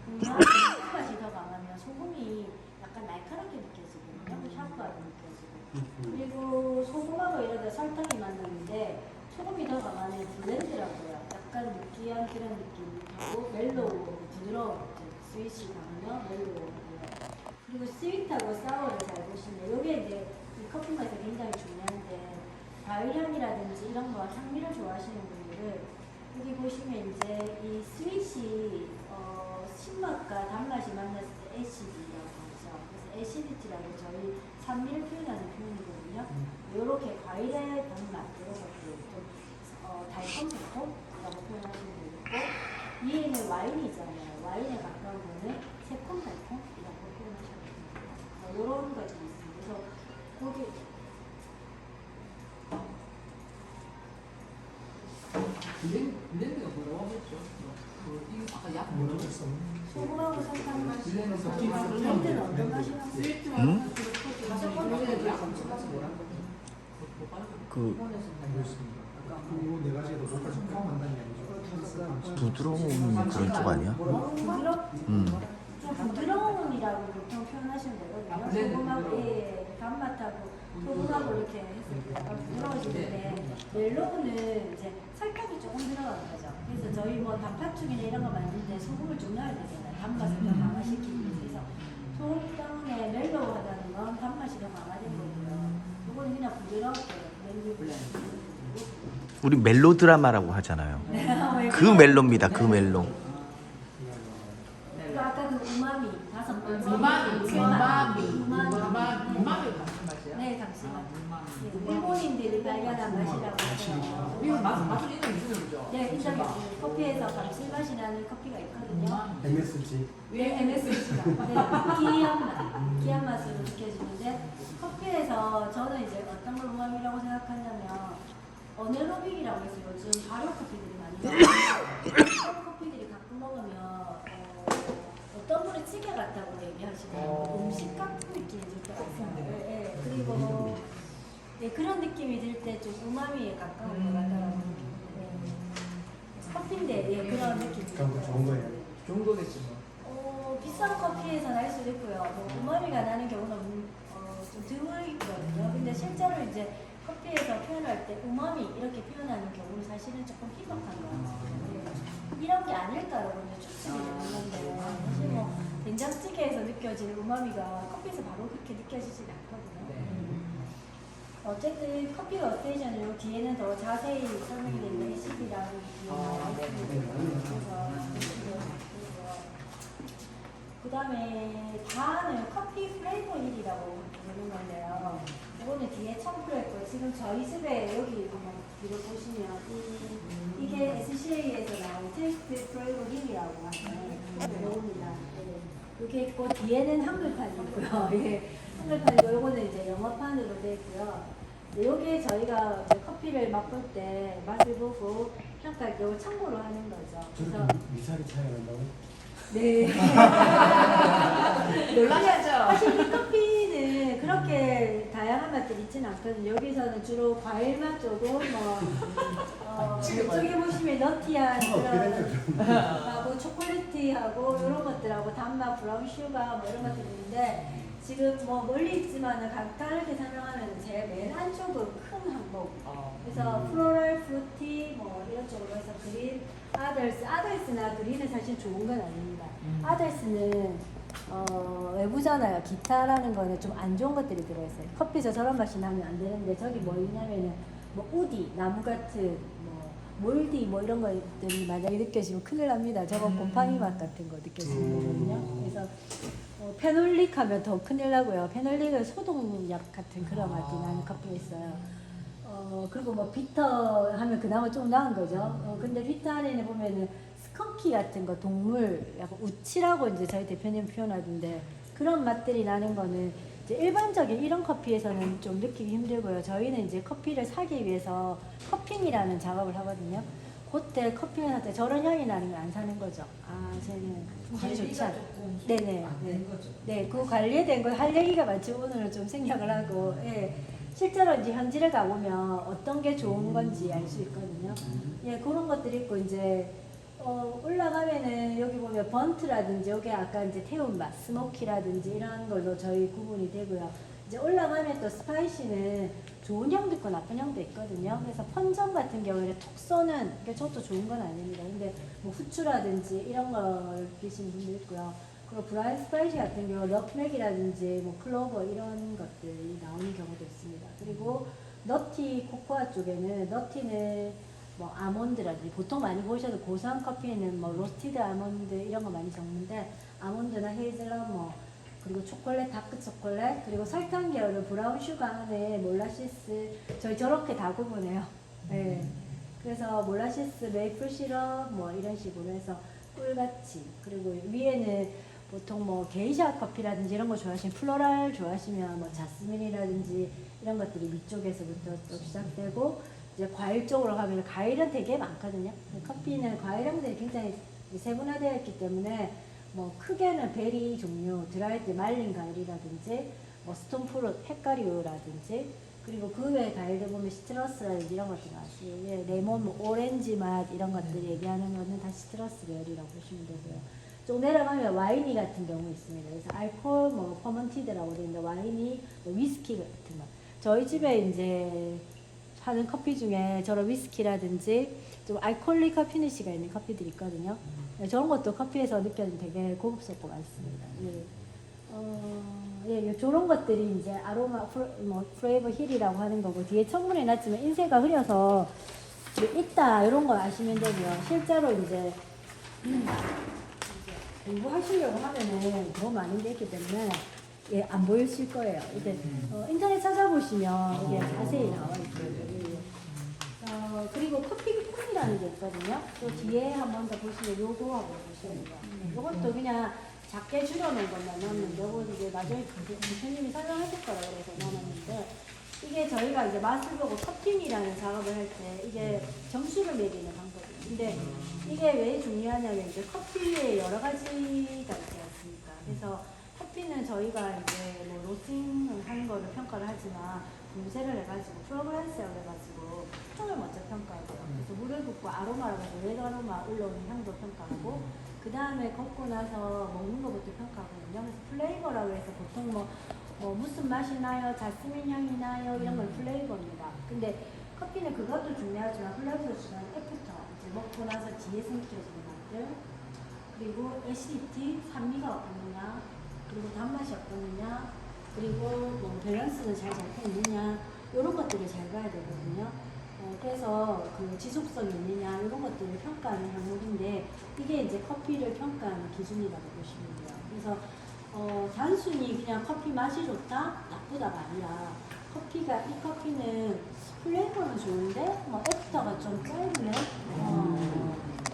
그러면 신맛이 더 강하면 소금이 약간 날카롭게 느껴지거든요. 샤프하게 느껴지고. 그리고 소금하고 이러다 설탕이 만났는데 소금이 더 강하면 블렌드라고요. 약간 느끼한 그런 느낌하고 멜로우, 부드러운 스위치 강하면 멜로우고요. 그리고 스윗하고 사워를 잘 보시면 이게 이제 이 커피 맛이 굉장히 중요한데 과일 향이라든지 이런 거 향미를 좋아하시는 분들은 여기 보시면 이제 이 스윗이 신맛과 단맛이 만났을 때 애시드라고 하죠. 그래서 애시디티라고 저희 산미를 표현하는 표현이거든요. 이렇게 과일의 단맛 이런 것들 좀 달콤달콤이라고 표현하시면 되겠고 위에는 와인이잖아요. 와인에 가까운 거는 새콤달콤이라고 표현하시면 됩니다. 이런 것들이 있습니다. 그래서 거기 블렌드가 뭐라고 하셨죠? 이거 아까 약 뭐라고 했어? 소금하고 설탕 맛이 블렌드 블렌드는 어떤 맛이 나요? 응? 블렌드 약 같이 뭐라고 그 알고 있습니다. 그네 가지에도 목까지 포함한다는 얘기죠. 부드러운 그런 쪽 아니야? 부드러움이라고 보통 표현하시면 되거든요. 소금하고 단맛하고 소금하고 이렇게 했을 때 약간 부드러워지는데 멜로우는 이제 설탕이 조금 들어가는 거죠. 그래서 저희 뭐 단팥죽이나 이런 거 만들 때 소금을 좀 넣어야 되잖아요. 단맛을 더 강화시키기 위해서. 소금 때문에 멜로우하다는 건 단맛이 더 강화된 거고요. 이거는 그냥 부드럽게 블렌드. 우리 멜로 드라마라고 하잖아요. 그 멜로입니다. 그 멜로. 그리고 아까 그 우마미 5번째. 우마미 우마미. 네, 잠시만. 일본인들이 발견한 맛이라고 해서. 이거 맛을 인정 주죠? 네, 인정했어요. 커피에서 감칠맛이 나는 커피가 있거든요. MSG. 네, MSG가. 네, 기한 맛으로 느껴지는데 커피에서 저는 이제 어떤 걸 우마미라고 생각하냐면 어네로빅이라고 해서 요즘 발효 커피들이 많이 나와요. 커피들이 가끔 먹으면 어떤 분은 찌개 같다고 얘기하시고 음식 같은 느낌이 들 때가 있어요. 네, 그리고 네, 그런 느낌이 들 때 좀 우마미에 가까운 것 같더라고요. 커피인데 예, 그런 느낌이 그럼 좋은 거예요. 좋은 거겠지 뭐. 비싼 커피에서 날 수도 있고요. 뭐 우마미가 나는 경우는 좀 드물거든요. 근데 실제로 이제 커피에서 표현할 때 우마미 이렇게 표현하는 경우는 사실은 조금 희박한 것 같아요. 이런 게 아닐까라고 이제 추측이 되는데 사실 뭐 된장찌개에서 느껴지는 우마미가 커피에서 바로 그렇게 느껴지진 않거든요. 어쨌든 커피 어테이션은 요 뒤에는 더 자세히 설명이 되는 레시피라는 뒤에 나와 있습니다. 그 다음에 다는 커피 플레이버 1이라고 부르는 건데요. 이거는 뒤에 첨부했고 지금 저희 집에 여기 한번 뒤로 보시면 이게 SCA에서 나온 테이스트 플레이버 1이라고 하는 이겁니다. 이게 있고 뒤에는 한글판이 있고요. 예, 한글판이고 요거는 이제 영어판으로 되어 있고요. 여기에 저희가 이제 커피를 맛볼 때 맛을 보고 평가할 때 참고로 하는 거죠. 그래서 미사리 차이가 난다고? 네. 놀라셨죠? 사실 이 커피는 그렇게 다양한 맛들이 있지는 않거든요. 여기서는 주로 과일 맛 조금 이쪽에 보시면 너티한 그런 하고 초콜릿하고 이런 것들하고 단맛, 브라운 슈가 뭐 이런 것들이 있는데 지금 뭐 멀리 있지만은 간단하게 설명하면 제 맨 안쪽은 큰 항목. 그래서 플로럴, 프루티 뭐 이런 쪽으로 해서 그린, 아더스나 그린은 사실 좋은 건 아닙니다. 아더스는 외부잖아요. 기타라는 거는 좀 안 좋은 것들이 들어있어요. 커피에서 저런 맛이 나면 안 되는데 저기 뭐 있냐면은 뭐 우디, 나무 같은 뭐 몰디 뭐 이런 것들이 만약에 느껴지면 큰일 납니다. 저거 곰팡이 맛 같은 거 느껴지는 거거든요. 그래서 페놀릭 하면 더 큰일 나고요. 페놀릭은 소독약 같은 그런 맛이 나는 커피가 있어요. 그리고 뭐 비터 하면 그나마 좀 나은 거죠. 근데 비터 안에는 보면은 스컹키 같은 거 동물 약간 우치라고 이제 저희 대표님 표현하던데 그런 맛들이 나는 거는 이제 일반적인 이런 커피에서는 좀 느끼기 힘들고요. 저희는 이제 커피를 사기 위해서 커핑이라는 작업을 하거든요. 그때 커피를 살 때 저런 향이 나는 걸 안 사는 거죠. 아, 쟤는 품질이 좋지 않아. 네네. 네. 네, 그 관리된 거 할 얘기가 많지 오늘은 좀 생략을 하고, 예. 실제로 이제 현지를 가보면 어떤 게 좋은 건지 알 수 있거든요. 예, 그런 것들이 있고 이제 올라가면은 여기 보면 번트라든지 여기 아까 이제 태운 맛, 스모키라든지 이런 걸로 저희 구분이 되고요. 이제 올라가면 또 스파이시는 좋은 향도 있고 나쁜 향도 있거든요. 그래서 펀전 같은 경우에는 톡 쏘는 게 저도 좋은 건 아닙니다. 근데 뭐 후추라든지 이런 걸 드시는 분도 있고요. 그리고 브라운 스파이시 같은 경우 넛맥이라든지 뭐 클로버 이런 것들이 나오는 경우도 있습니다. 그리고 너티 코코아 쪽에는 너티는 뭐 아몬드라든지 보통 많이 보셔도 고소한 커피에는 뭐 로스티드 아몬드 이런 거 많이 적는데 아몬드나 헤이즐넛 뭐 그리고 초콜릿, 다크 초콜릿 그리고 설탕 계열은 브라운 슈가 안에 몰라시스 저희 저렇게 다 구분해요. 네. 그래서 몰라시스, 메이플 시럽 뭐 이런 식으로 해서 꿀같이 그리고 위에는 보통 뭐 게이샤 커피라든지 이런 거 좋아하시면 플로랄 좋아하시면 뭐 자스민이라든지 이런 것들이 위쪽에서부터 또 시작되고 이제 과일 쪽으로 가면 과일은 되게 많거든요. 커피는 과일형들이 굉장히 세분화되어 있기 때문에 뭐 크게는 베리 종류, 드라이드 말린 과일이라든지 뭐 스톤프루트, 햇가리우라든지 그리고 그 외에 과일들 보면 시트러스라든지 이런 것들이 나왔어요. 예, 레몬, 뭐 오렌지 맛 이런 것들 얘기하는 거는 다 시트러스 계열이라고 보시면 되고요. 좀 내려가면 와인이 같은 경우 있습니다. 그래서 알코올, 뭐 퍼먼티드라고 되어 있는데 와인이 뭐 위스키 같은 거. 저희 집에 이제 하는 커피 중에 저런 위스키라든지 좀 알코올릭한 피니시가 있는 커피들이 있거든요. 네, 저런 것도 커피에서 느껴지면 되게 고급스럽고 맛있습니다. 예, 저런 것들이 이제 아로마 뭐 프레이버 힐이라고 하는 거고 뒤에 청문회 놨지만 인쇄가 흐려서 있다 이런 거 아시면 되고요. 실제로 이제 공부하시려고 하면은 너무 많은 게 있기 때문에 예, 안 보이실 거예요. 이제 인터넷 찾아보시면 이게 자세히 나와 있어요. 그리고 커피 콩이라는 게 있거든요. 또 뒤에 한 번 더 보시면 요거하고 보시면 돼요. 요것도 그냥 작게 줄여놓은 것만 넣었는데 요거 이제 나중에 대표님이 설명하실 거라 그래서 넣어놨는데 이게 저희가 이제 맛을 보고 커팅이라는 작업을 할 때 이게 점수를 매기는 방법이에요. 근데 이게 왜 중요하냐면 이제 커피에 여러 가지가 있지 않습니까? 그래서 커피는 저희가 이제 뭐 로스팅을 하는 거를 평가를 하지만 분쇄를 해가지고 프로그란스를 해가지고 향을 먼저 평가하고요. 그래서 물을 붓고 아로마라고 해서 레드 아로마 올라오는 향도 평가하고 그 다음에 걷고 나서 먹는 것부터 평가하거든요. 그래서 플레이버라고 해서 보통 뭐 무슨 맛이 나요? 자스민 향이 나요? 이런 걸 플레이버입니다. 근데 커피는 그것도 중요하지만 플레이버도 중요한 애프터 이제 먹고 나서 뒤에서 느껴지는 맛들 그리고 애시디티, 산미가 어떻느냐 그리고 단맛이 어떻느냐 그리고 뭐 밸런스는 잘 잡혀 있느냐 이런 것들을 잘 봐야 되거든요. 그래서 그 지속성이 있느냐 이런 것들을 평가하는 항목인데 이게 이제 커피를 평가하는 기준이라고 보시면 돼요. 그래서 단순히 그냥 커피 맛이 좋다 나쁘다가 아니라 커피가 이 커피는 플레이버는 좋은데 뭐 애프터가 좀 짧네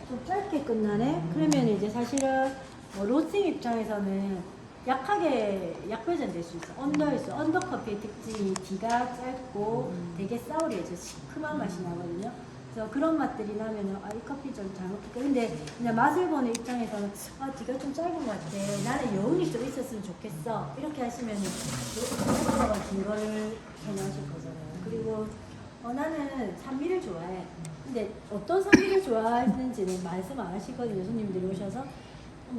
좀 짧게 끝나네 그러면 이제 사실은 뭐 로스팅 입장에서는 약하게 약배전 수 있어. 언더커피의 특징이 뒤가 짧고 되게 사우리해져 시큼한 맛이 나거든요. 그래서 그런 맛들이 나면은 이 커피 좀 잘못했다. 근데 그냥 맛을 보는 입장에서는 뒤가 좀 짧은 것 같아. 나는 여운이 좀 있었으면 좋겠어. 이렇게 하시면은 언더가 긴 거를 선호하실 거잖아요. 그리고 나는 산미를 좋아해. 근데 어떤 산미를 좋아하는지는 말씀 안 하시거든요. 손님들이 오셔서.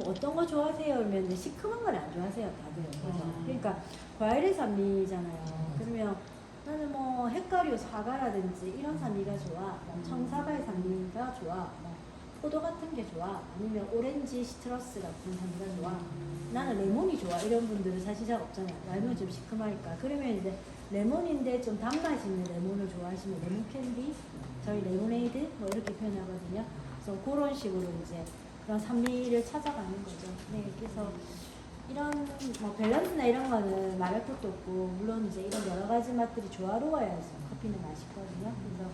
어떤 거 좋아하세요? 그러면 시큼한 걸 안 좋아하세요, 다들. 그죠? 그러니까 과일의 산미잖아요. 그러면 나는 뭐 햇가리오 사과라든지 이런 산미가 좋아. 뭐 청사과의 산미가 좋아. 뭐 포도 같은 게 좋아. 아니면 오렌지 시트러스 같은 산미가 좋아. 나는 레몬이 좋아. 이런 분들은 사실 잘 없잖아요. 레몬이 좀 시큼하니까. 그러면 이제 레몬인데 좀 단맛이 있는 레몬을 좋아하시면 레몬 캔디, 저희 레모네이드 뭐 이렇게 표현하거든요. 그래서 그런 식으로 이제 그런 산미를 찾아가는 거죠. 네, 그래서 이런 뭐 밸런스나 이런 거는 말할 것도 없고 물론 이제 이런 여러 가지 맛들이 조화로워야지 커피는 맛있거든요. 그래서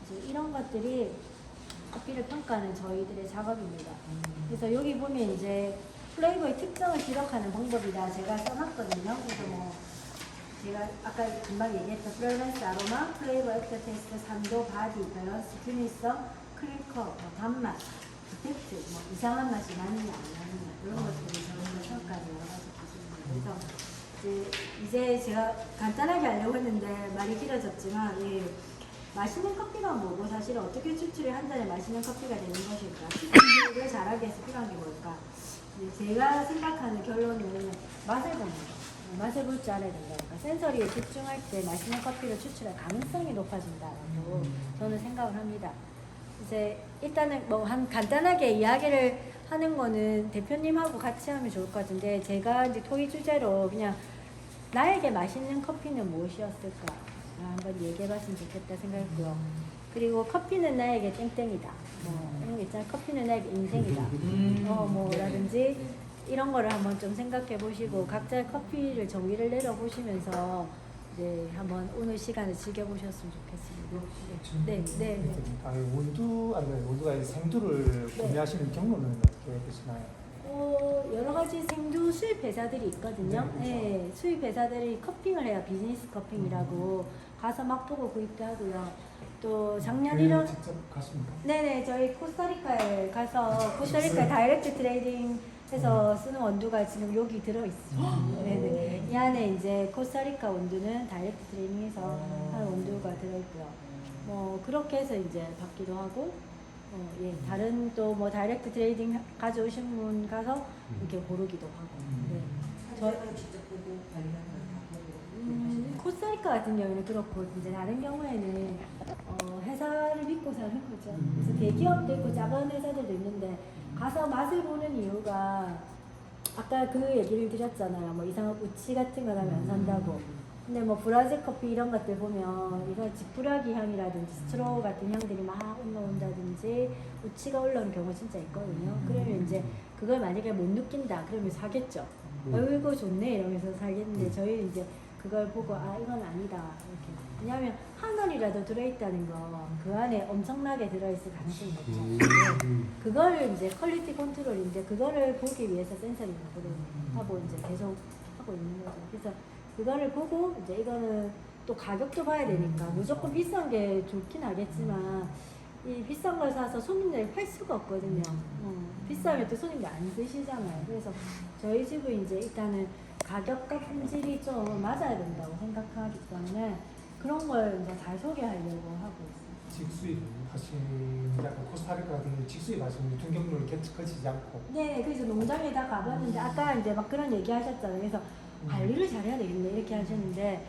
이제 이런 것들이 커피를 평가하는 저희들의 작업입니다. 그래서 여기 보면 이제 플레이버의 특성을 기록하는 방법이다 제가 써놨거든요. 그래서 뭐 제가 아까 금방 얘기했던 프레그런스 아로마, 플레이버, 액터 테스트, 산도, 바디, 밸런스, 균일성, 클리커, 뭐 단맛 이펙트, 뭐 이상한 맛이 나느냐 안 나느냐 이런 것들이 저희가 평가하는 여러 가지 기준입니다. 그래서 이제 제가 간단하게 하려고 했는데 말이 길어졌지만 맛있는 커피가 뭐고 사실 어떻게 추출이 한 잔에 맛있는 커피가 되는 것일까? 추출을 잘하기 위해서 필요한 게 뭘까? 제가 생각하는 결론은 맛을 보는 거. 맛을 볼 줄 알아야 된다니까. 센서리에 집중할 때 맛있는 커피를 추출할 가능성이 높아진다고 저는 생각을 합니다. 이제 일단은 뭐 한 간단하게 이야기를 하는 거는 대표님하고 같이 하면 좋을 것 같은데 제가 이제 토의 주제로 그냥 나에게 맛있는 커피는 무엇이었을까 한번 얘기해봤으면 좋겠다 생각했고요. 그리고 커피는 나에게 땡땡이다. 뭐 이런 거 있잖아요. 커피는 나에게 인생이다. 뭐라든지 이런 거를 한번 좀 생각해 보시고 각자의 커피를 정의를 내려 보시면서 이제 한번 오늘 시간을 즐겨 보셨으면 좋겠습니다. 네. 원두가 생두를 구매하시는 경로는 어떻게 되시나요? 여러 가지 생두 수입 회사들이 있거든요. 네, 수입 회사들이 커핑을 해요. 비즈니스 커핑이라고 가서 맛보고 구입도 하고요. 또 작년 1월 직접 가십니까? 네네 저희 코스타리카에 가서 코스타리카 다이렉트 트레이딩 해서 쓰는 원두가 지금 여기 들어있어요. 네네. 이 안에 이제 코스타리카 원두는 다이렉트 트레이딩해서 한 원두가 들어있고요. 뭐 그렇게 해서 이제 받기도 하고 다른 또 뭐 다이렉트 트레이딩 가져오신 분 가서 이렇게 고르기도 하고. 네. 직접 보고 관리하는 코스타리카 같은 경우는 그렇고 이제 다른 경우에는 회사를 믿고서 하는 거죠. 그래서 대기업도 있고 작은 회사들도 있는데 가서 맛을 보는 이유가 아까 그 얘기를 드렸잖아요. 뭐 이상한 우치 같은 거 하면 안 산다고. 근데 뭐 브라질 커피 이런 것들 보면 이런 지푸라기 향이라든지 스트로우 같은 향들이 막 올라온다든지 우치가 올라오는 경우 진짜 있거든요. 그러면 이제 그걸 만약에 못 느낀다 그러면 사겠죠. 이거 좋네 이러면서 사겠는데 저희 이제 그걸 보고 이건 아니다 이렇게. 왜냐하면 한 원이라도 들어있다는 거 그 안에 엄청나게 들어있을 가능성이 높잖아요. 그걸 이제 퀄리티 컨트롤인데 그거를 보기 위해서 센서링 하고 이제 계속 하고 있는 거죠. 그래서 그거를 보고 이제 이거는 또 가격도 봐야 되니까 무조건 비싼 게 좋긴 하겠지만 이 비싼 걸 사서 손님들이 팔 수가 없거든요. 비싸면 또 손님들 안 드시잖아요. 그래서 저희 집은 이제 일단은 가격과 품질이 좀 맞아야 된다고 생각하기 때문에 그런 걸 이제 잘 소개하려고 하고 있습니다. 직수입 하신 약간 코스타리카 같은 경우 직수입 하시는 유통경로를 거치지 않고. 네, 그래서 농장에 다 가봤는데 아까 이제 막 그런 얘기 하셨잖아요. 그래서 관리를 잘해야 되겠네 이렇게 하셨는데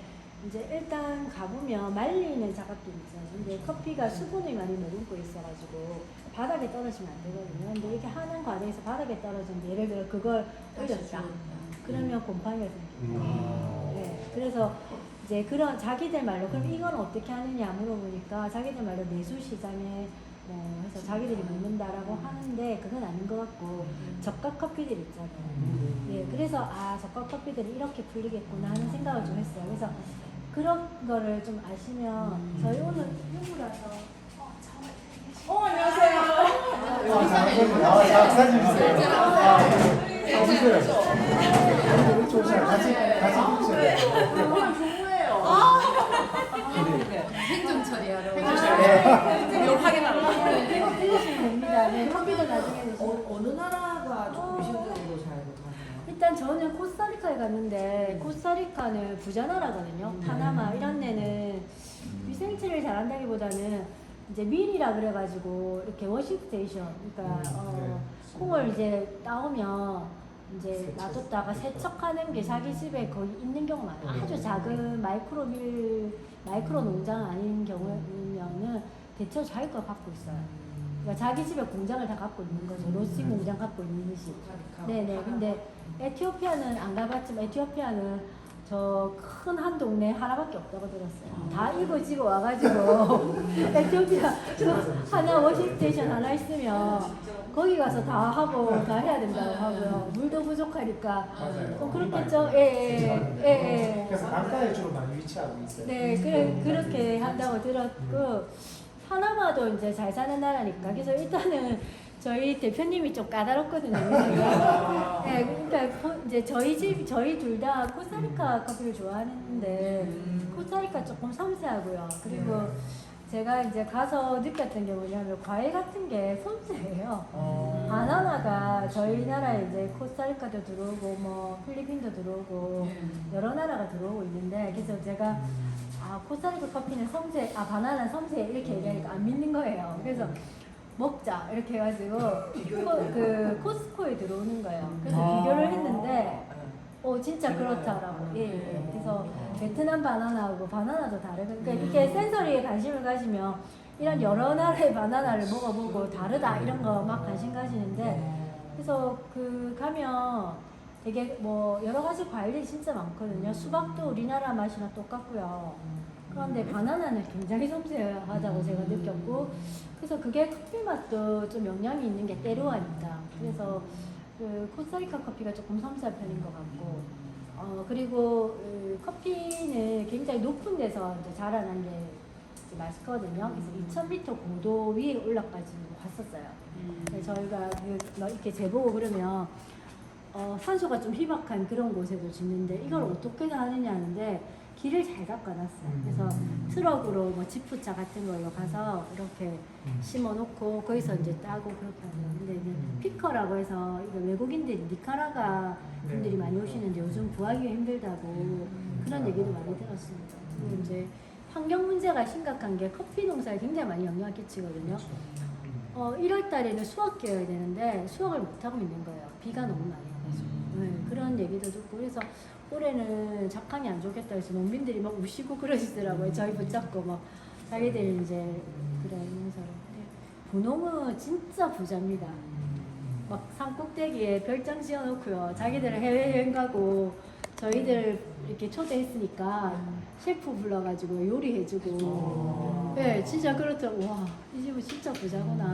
이제 일단 가보면 말리는 작업들이 있잖아요. 근데 커피가 수분을 많이 머금고 있어가지고 바닥에 떨어지면 안 되거든요. 근데 이렇게 하는 과정에서 바닥에 떨어졌는데 예를 들어 그걸 올렸다. 그러면 곰팡이가 생깁니다. 네, 그래서 이제 그런 자기들 말로 그럼 이건 어떻게 하느냐 물어보니까 자기들 말로 내수시장에 뭐 해서 자기들이 먹는다라고 하는데 그건 아닌 것 같고 저가 커피들 있잖아요. 예, 그래서 저가 커피들이 이렇게 풀리겠구나 하는 생각을 좀 했어요. 그래서 그런 거를 좀 아시면 저희 오늘 휴무라서 안녕하세요. 사진 주세요. 같이 행정 처리하러. 이거 확인하러. 드시면 됩니다. 네, 커피도 나중에 드시면. 어느 나라가 조금 위생적으로 잘 못하나요? 일단 저는 코스타리카에 갔는데 코스타리카는 부자나라거든요. 파나마 이런 데는 위생처리를 잘한다기보다는 이제 밀이라 그래가지고 이렇게 워싱스테이션 그러니까 콩을 이제 따오면 이제 놔뒀다가 세척하는 게 자기 집에 거의 있는 경우가 많아요. 아주 작은 마이크로 농장 아닌 경우에는 대체로 자기 걸 갖고 있어요. 그러니까 자기 집에 공장을 다 갖고 있는 거죠. 로스팅 공장 갖고 있는 듯이. 네네. 근데 에티오피아는 안 가봤지만 에티오피아는 저 큰 한 동네 하나밖에 없다고 들었어요. 다 이거지고 와가지고 에티오피아 하나 워싱스테이션 하나 있으면 거기 가서 다 하고 다 해야 된다고 하고요. 물도 부족하니까 그렇겠죠. 예. 그래서 강가에 주로 많이 위치하고 있어요. 네, 그렇게 한다고 들었고 파나마도 이제 잘 사는 나라니까. 그래서 일단은 저희 대표님이 좀 까다롭거든요. 네, 그러니까 이제 저희 둘 다 코스타리카 커피를 좋아하는데 코스타리카 조금 섬세하고요. 그리고 제가 이제 가서 느꼈던 게 뭐냐면 과일 같은 게 섬세해요. 바나나가 저희 나라에 이제 코스타리카도 들어오고 뭐 필리핀도 들어오고 여러 나라가 들어오고 있는데 그래서 제가 코스타리카 커피는 섬세, 바나나는 섬세 이렇게 얘기하니까 안 믿는 거예요. 그래서 먹자 이렇게 해가지고 그 코스코에 들어오는 거예요. 그래서 비교를 했는데 진짜 그렇더라고. 예. 그래서 베트남 바나나하고 바나나도 다르고 그러니까 이렇게 센서리에 관심을 가지면 이런 여러 나라의 바나나를 먹어보고 다르다 이런 거 막 관심 가지는데 그래서 그 가면 되게 뭐 여러 가지 과일들이 진짜 많거든요. 수박도 우리나라 맛이랑 똑같고요. 그런데 바나나는 굉장히 섬세하다고 제가 느꼈고 그래서 그게 커피 맛도 좀 영향이 있는 게 때로하니까 그래서 그 코스타리카 커피가 조금 섬세한 편인 것 같고 그리고 커피는 굉장히 높은 데서 이제 자라난 게 이제 맛있거든요. 그래서 2000m 고도 위에 올라가지고 갔었어요. 그래서 저희가 이렇게 재보고 그러면 산소가 좀 희박한 그런 곳에도 짓는데 이걸 어떻게 하느냐 하는데 길을 잘 닦아놨어요. 그래서 트럭으로 뭐 지프차 같은 걸로 가서 이렇게 심어놓고 거기서 이제 따고 그렇게 하더라고요. 근데 이제 피커라고 해서 이거 외국인들이 니카라가 분들이 많이 오시는데 요즘 구하기가 힘들다고 그런 얘기도 많이 들었습니다. 그리고 이제 환경 문제가 심각한 게 커피 농사에 굉장히 많이 영향을 끼치거든요. 1월 달에는 수확기여야 되는데 수확을 못하고 있는 거예요. 비가 너무 많이 와가지고. 네, 그런 얘기도 듣고 그래서 올해는 작황이 안 좋겠다 해서 농민들이 막 우시고 그러시더라고요. 저희 붙잡고 막 자기들 이제 그러면서 분홍은 진짜 부자입니다. 막 산꼭대기에 별장 지어놓고요. 자기들 해외여행 가고 저희들 이렇게 초대했으니까 셰프 불러가지고 요리해주고 네 진짜 그렇죠. 와 이 집은 진짜 부자구나.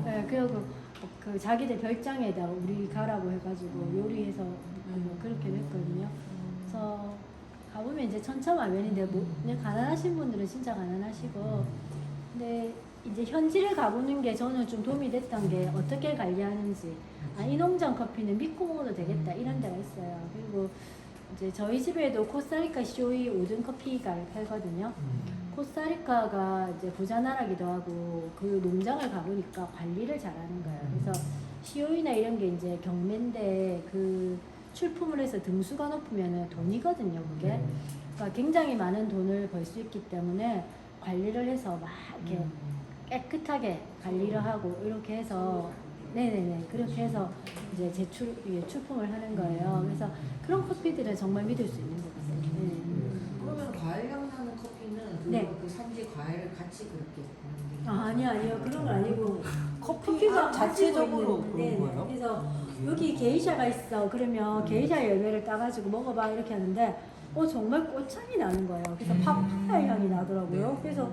네, 그리고 그 자기들 별장에다 우리 가라고 해가지고 요리해서 그렇게 됐거든요. 그래서 가보면 이제 천차만별인데 뭐 그냥 가난하신 분들은 진짜 가난하시고 근데 이제 현지를 가보는 게 저는 좀 도움이 됐던 게 어떻게 관리하는지 이 농장 커피는 믿고 먹어도 되겠다 이런 데가 있어요. 그리고 이제 저희 집에도 코스타리카 시오이 오든 커피가 팔거든요. 코스타리카가 이제 부자 나라기도 하고 그 농장을 가보니까 관리를 잘하는 거예요. 그래서 시오이나 이런 게 이제 경매인데 그 출품을 해서 등수가 높으면 돈이거든요, 그게. 그러니까 굉장히 많은 돈을 벌 수 있기 때문에 관리를 해서 막 이렇게 깨끗하게 관리를 하고 이렇게 해서 네네네 그렇게 해서 이제 출품을 하는 거예요. 그래서 그런 커피들은 정말 믿을 수 있는 것 같아요. 네. 그러면 과일향 나는 커피는 네. 그 산지 과일을 같이 그렇게 하는 게 아니요 그런 거 아니고 커피가 자체적으로 가지고 그런 있는, 거예요? 그래서 여기 게이샤가 있어 그러면 게이샤 열매를 따가지고 먹어봐 이렇게 하는데 정말 꽃향이 나는 거예요. 그래서 파파야 향이 나더라고요. 그래서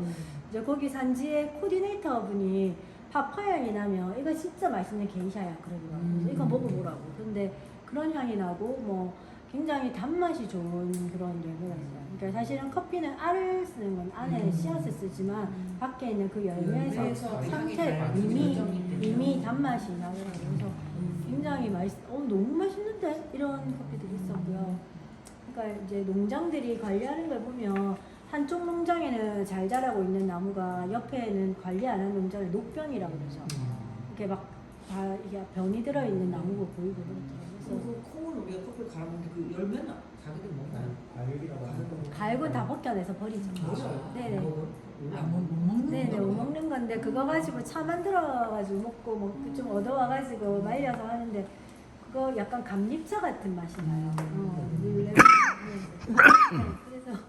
이제 거기 산지의 코디네이터 분이 파파야 향이 나면 이거 진짜 맛있는 게이샤야 그러더라고요. 이거 먹어보라고. 근데 그런 향이 나고 뭐 굉장히 단맛이 좋은 그런 열매가 있어요. 그러니까 사실은 커피는 알을 쓰는 건 안에 씨앗을 쓰지만 밖에 있는 그 열매에서 상태 이미 단맛이 나더라고요. 그래서 굉장히 너무 맛있는데 이런 커피들이 있었고요. 그러니까 이제 농장들이 관리하는 걸 보면 한쪽 농장에는 잘 자라고 있는 나무가 옆에는 관리 안 하는 농장을 녹병이라고 그러죠. 이렇게 막 다 이게 병이 들어 있는 나무가 보이고 그렇더라고요. 그래서 그 콩을 우리가 커피를 갈았는데 그 열매는 자기들 먹나요? 갈고 다 벗겨내서 버리죠. 네네. 못 먹는 네네 못 먹는 건데 그거 가지고 차 만들어가지고 먹고 뭐 좀 얻어와가지고 말려서 하는데 그거 약간 감립차 같은 맛이 나요. 그래서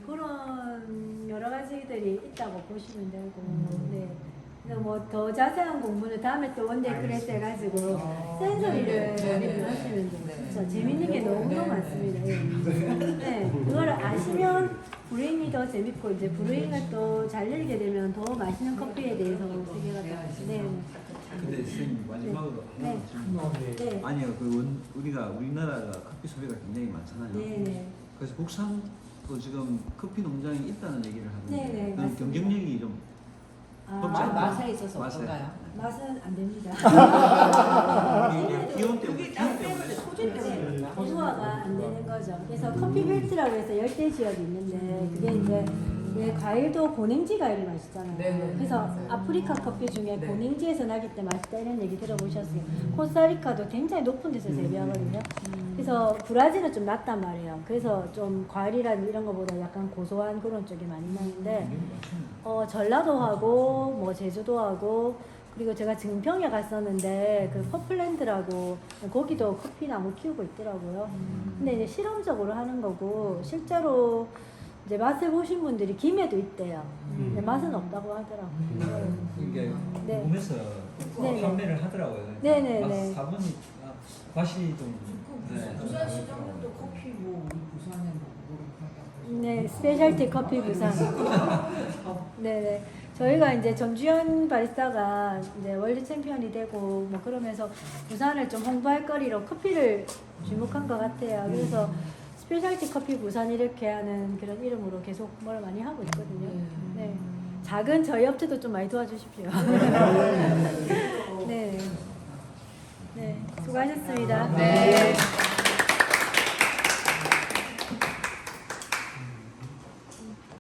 그런 여러 가지들이 있다고 보시면 되고 네. 그래서 뭐 더 자세한 공부는 다음에 또 원데이 클래스 해가지고 센서리를 많이 배우시면 진짜 재밌는 게 너무 많습니다. 네, 그거를 아시면 브루잉이 더 재밌고 이제 브루잉을 또 잘 내리게 되면 더 맛있는 커피에 대해서 세계가 더 네. 근데 선생님 마지막으로 네. 하나 질문. 네. 아니요, 우리나라가 커피 소비가 굉장히 많잖아요. 네네. 그래서 국산도 지금 커피 농장이 있다는 얘기를 하는데 네네, 그런 맞습니다. 경쟁력이 좀 아, 맛에 있어서 맛에. 어떤가요? 맛은 안 됩니다. 이게 기온 때문에 그게 땀 때문에 소질 때문에 소화가 안 되는 거죠. 그래서 커피 벨트라고 해서 열대 지역이 있는데 그게 이제 네, 과일도 고냉지 과일이 맛있잖아요. 네. 그래서 아프리카 커피 중에 네. 고냉지에서 나기 때 맛있다 이런 얘기 들어보셨어요. 코스타리카도 굉장히 높은 데서 재배하거든요. 그래서 브라질은 좀 낮단 말이에요. 그래서 좀 과일이라든 이런 거보다 약간 고소한 그런 쪽이 많이 나는데 전라도하고 뭐 제주도하고 그리고 제가 증평에 갔었는데 그 퍼플랜드라고 거기도 커피 나무 키우고 있더라고요. 근데 이제 실험적으로 하는 거고 실제로 이제 맛을 보신 분들이 김에도 있대요. 근데 맛은 없다고 하더라고요. 이게 네. 보면서 네. 판매를 하더라고요. 네네네. 사본이 맛이 좀 부산 시장에도 커피 뭐 우리 부산에 뭐 네, 스페셜티 커피 부산. 네네. 저희가 이제 전주현 바리스타가 이제 월드 챔피언이 되고 뭐 그러면서 부산을 좀 홍보할 거리로 커피를 주목한 것 같아요. 그래서 스페셜티 커피 부산 이렇게 하는 그런 이름으로 계속 뭘 많이 하고 있거든요. 네. 작은 저희 업체도 좀 많이 도와주십시오. 네. 네. 수고하셨습니다. 네.